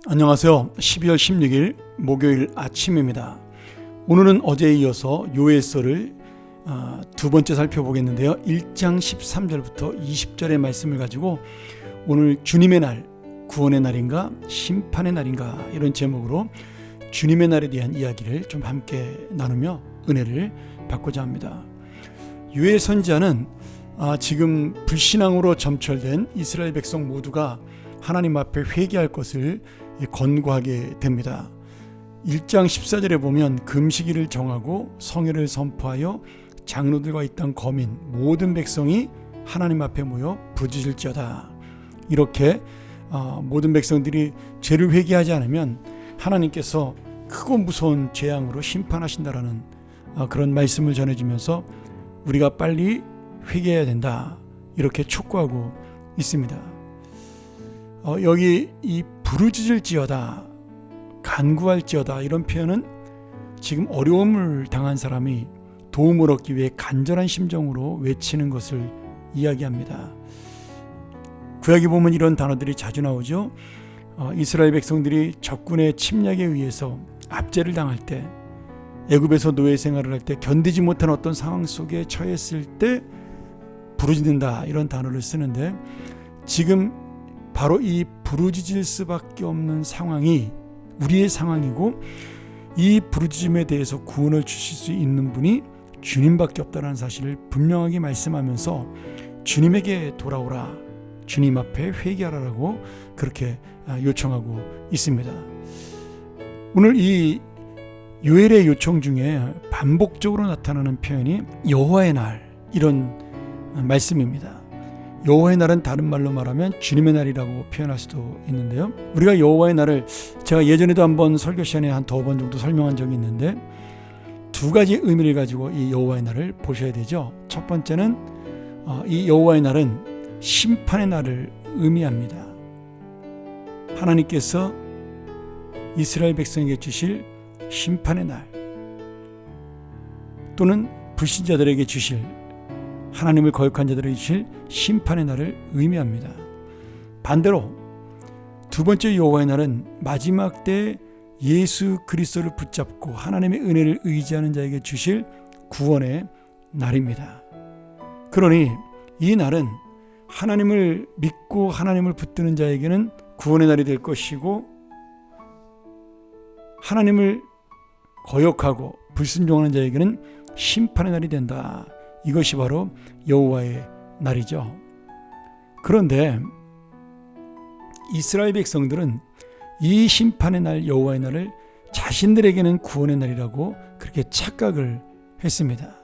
안녕하세요. 12월 16일 목요일 아침입니다. 오늘은 어제에 이어서 요엘서를 두 번째 살펴보겠는데요. 1장 13절부터 20절의 말씀을 가지고 오늘 주님의 날, 구원의 날인가 심판의 날인가 이런 제목으로 주님의 날에 대한 이야기를 좀 함께 나누며 은혜를 받고자 합니다. 요엘 선지자는 지금 불신앙으로 점철된 이스라엘 백성 모두가 하나님 앞에 회개할 것을 권고하게 됩니다. 1장 14절에 보면 금식일을 정하고 성회를 선포하여 장로들과 이 땅 거민 모든 백성이 하나님 앞에 모여 부르짖을지어다. 이렇게 모든 백성들이 죄를 회개하지 않으면 하나님께서 크고 무서운 재앙으로 심판하신다라는 그런 말씀을 전해주면서 우리가 빨리 회개해야 된다 이렇게 촉구하고 있습니다. 여기 이 부르짖을지어다, 간구할지어다 이런 표현은 지금 어려움을 당한 사람이 도움을 얻기 위해 간절한 심정으로 외치는 것을 이야기합니다. 구약에 보면 이런 단어들이 자주 나오죠. 이스라엘 백성들이 적군의 침략에 의해서 압제를 당할 때, 애굽에서 노예 생활을 할 때 견디지 못한 어떤 상황 속에 처했을 때 부르짖는다 이런 단어를 쓰는데, 지금 바로 이 부르짖을 수밖에 없는 상황이 우리의 상황이고, 이 부르짖음에 대해서 구원을 주실 수 있는 분이 주님밖에 없다는 사실을 분명하게 말씀하면서 주님에게 돌아오라, 주님 앞에 회개하라라고 그렇게 요청하고 있습니다. 오늘 이 요엘의 요청 중에 반복적으로 나타나는 표현이 여호와의 날 이런 말씀입니다. 여호와의 날은 다른 말로 말하면 주님의 날이라고 표현할 수도 있는데요. 우리가 여호와의 날을 제가 예전에도 한번 설교 시간에 한 두어 번 정도 설명한 적이 있는데, 두 가지 의미를 가지고 이 여호와의 날을 보셔야 되죠. 첫 번째는 이 여호와의 날은 심판의 날을 의미합니다. 하나님께서 이스라엘 백성에게 주실 심판의 날, 또는 불신자들에게 주실, 하나님을 거역한 자들에게 주실 심판의 날을 의미합니다. 반대로 두 번째 여호와의 날은 마지막 때 예수 그리스도를 붙잡고 하나님의 은혜를 의지하는 자에게 주실 구원의 날입니다. 그러니 이 날은 하나님을 믿고 하나님을 붙드는 자에게는 구원의 날이 될 것이고, 하나님을 거역하고 불순종하는 자에게는 심판의 날이 된다. 이것이 바로 여호와의 날이죠. 그런데 이스라엘 백성들은 이 심판의 날, 여호와의 날을 자신들에게는 구원의 날이라고 그렇게 착각을 했습니다.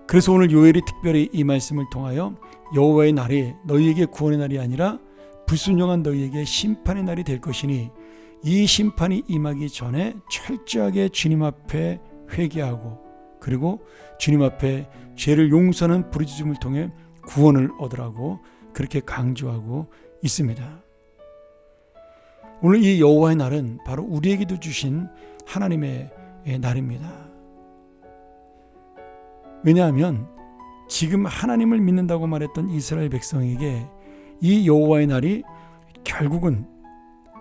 그래서 오늘 요엘이 특별히 이 말씀을 통하여 여호와의 날이 너희에게 구원의 날이 아니라 불순종한 너희에게 심판의 날이 될 것이니, 이 심판이 임하기 전에 철저하게 주님 앞에 회개하고, 그리고 주님 앞에 죄를 용서하는 부르짖음을 통해 구원을 얻으라고 그렇게 강조하고 있습니다. 오늘 이 여호와의 날은 바로 우리에게도 주신 하나님의 날입니다. 왜냐하면 지금 하나님을 믿는다고 말했던 이스라엘 백성에게 이 여호와의 날이 결국은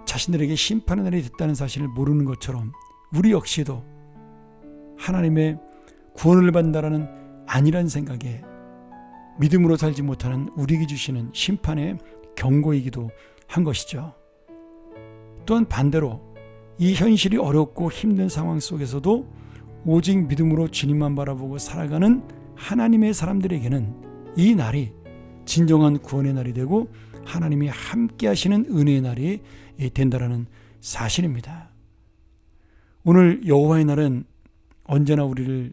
자신들에게 심판의 날이 됐다는 사실을 모르는 것처럼, 우리 역시도 하나님의 구원을 받는다라는 아니란 생각에 믿음으로 살지 못하는 우리에게 주시는 심판의 경고이기도 한 것이죠. 또한 반대로 이 현실이 어렵고 힘든 상황 속에서도 오직 믿음으로 주님만 바라보고 살아가는 하나님의 사람들에게는 이 날이 진정한 구원의 날이 되고 하나님이 함께 하시는 은혜의 날이 된다는 사실입니다. 오늘 여호와의 날은 언제나 우리를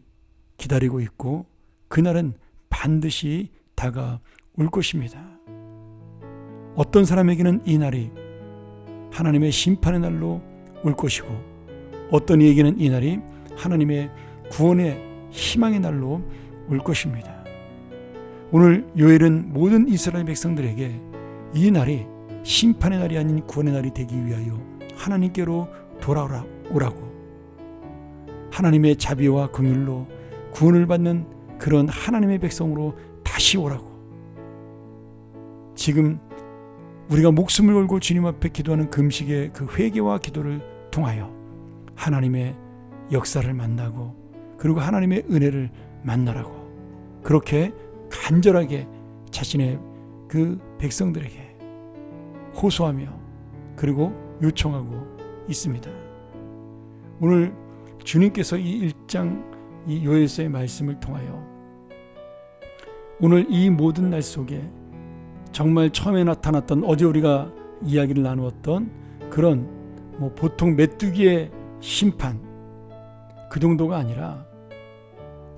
기다리고 있고, 그날은 반드시 다가올 것입니다. 어떤 사람에게는 이 날이 하나님의 심판의 날로 올 것이고, 어떤 이에게는 이 날이 하나님의 구원의 희망의 날로 올 것입니다. 오늘 요엘은 모든 이스라엘 백성들에게 이 날이 심판의 날이 아닌 구원의 날이 되기 위하여 하나님께로 돌아오라고, 하나님의 자비와 긍휼로 구원을 받는 그런 하나님의 백성으로 다시 오라고, 지금 우리가 목숨을 걸고 주님 앞에 기도하는 금식의 그 회개와 기도를 통하여 하나님의 역사를 만나고 그리고 하나님의 은혜를 만나라고 그렇게 간절하게 자신의 그 백성들에게 호소하며 그리고 요청하고 있습니다. 오늘 주님께서 이 1장 이 요엘서의 말씀을 통하여 오늘 이 모든 날 속에 정말 처음에 나타났던 어제 우리가 이야기를 나누었던 그런 보통 메뚜기의 심판 그 정도가 아니라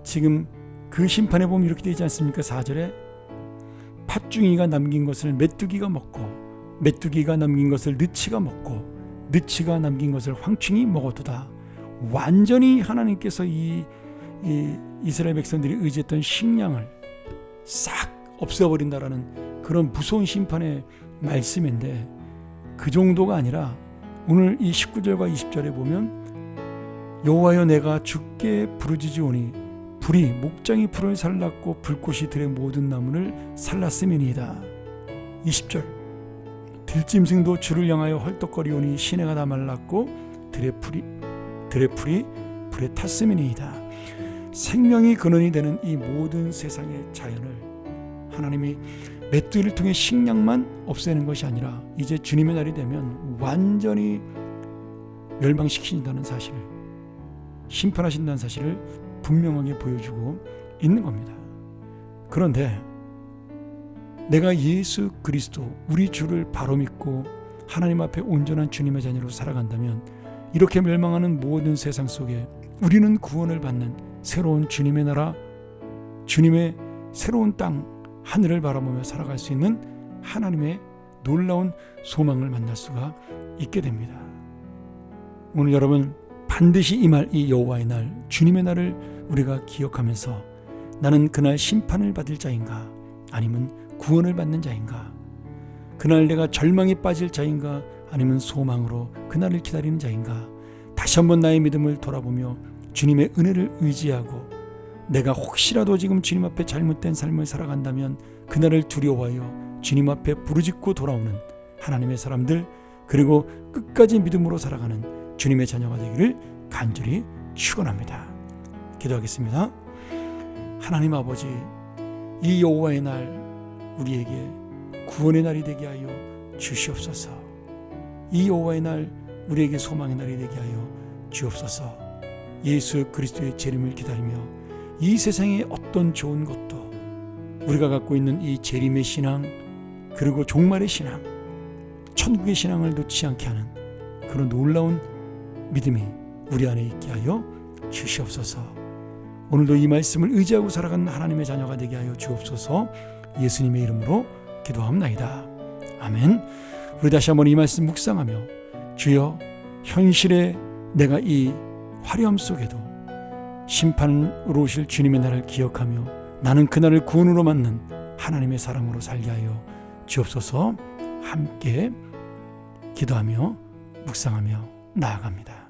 지금 그 심판에 보면 이렇게 되지 않습니까? 4절에 팥중이가 남긴 것을 메뚜기가 먹고 메뚜기가 남긴 것을 느치가 먹고 느치가 남긴 것을 황충이 먹어두다. 완전히 하나님께서 이 이스라엘 백성들이 의지했던 식량을 싹 없애버린다라는 그런 무서운 심판의 말씀인데 그 정도가 아니라 오늘 이 19절과 20절에 보면 여호와여 내가 주께 부르짖으오니 불이 목장이 풀을 살랐고 불꽃이 들의 모든 나무를 살랐음이니이다. 20절 들짐승도 주를 향하여 헐떡거리오니 시내가 다 말랐고 들의 풀이 불에 탔음이니이다. 생명이 근원이 되는 이 모든 세상의 자연을 하나님이 메뚜기를 통해 식량만 없애는 것이 아니라 이제 주님의 날이 되면 완전히 멸망시키신다는 사실을 심판하신다는 사실을 분명하게 보여주고 있는 겁니다. 그런데 내가 예수 그리스도 우리 주를 바로 믿고 하나님 앞에 온전한 주님의 자녀로 살아간다면 이렇게 멸망하는 모든 세상 속에 우리는 구원을 받는 새로운 주님의 나라, 주님의 새로운 땅, 하늘을 바라보며 살아갈 수 있는 하나님의 놀라운 소망을 만날 수가 있게 됩니다. 오늘 여러분 반드시 임할 이 여호와의 날, 주님의 날을 우리가 기억하면서 나는 그날 심판을 받을 자인가 아니면 구원을 받는 자인가, 그날 내가 절망에 빠질 자인가 아니면 소망으로 그날을 기다리는 자인가, 다시 한번 나의 믿음을 돌아보며 주님의 은혜를 의지하고 내가 혹시라도 지금 주님 앞에 잘못된 삶을 살아간다면 그날을 두려워하여 주님 앞에 부르짖고 돌아오는 하나님의 사람들, 그리고 끝까지 믿음으로 살아가는 주님의 자녀가 되기를 간절히 축원합니다. 기도하겠습니다. 하나님 아버지, 이 여호와의 날 우리에게 구원의 날이 되게 하여 주시옵소서. 이 여호와의 날 우리에게 소망의 날이 되게 하여 주옵소서. 예수 그리스도의 재림을 기다리며 이 세상의 어떤 좋은 것도 우리가 갖고 있는 이 재림의 신앙, 그리고 종말의 신앙, 천국의 신앙을 놓지 않게 하는 그런 놀라운 믿음이 우리 안에 있게 하여 주시옵소서. 오늘도 이 말씀을 의지하고 살아가는 하나님의 자녀가 되게 하여 주옵소서. 예수님의 이름으로 기도합나이다. 아멘. 우리 다시 한번 이 말씀 묵상하며 주여, 현실에 내가 이 화려함 속에도 심판으로 오실 주님의 날을 기억하며 나는 그날을 구원으로 맞는 하나님의 사랑으로 살게 하여 주옵소서. 함께 기도하며 묵상하며 나아갑니다.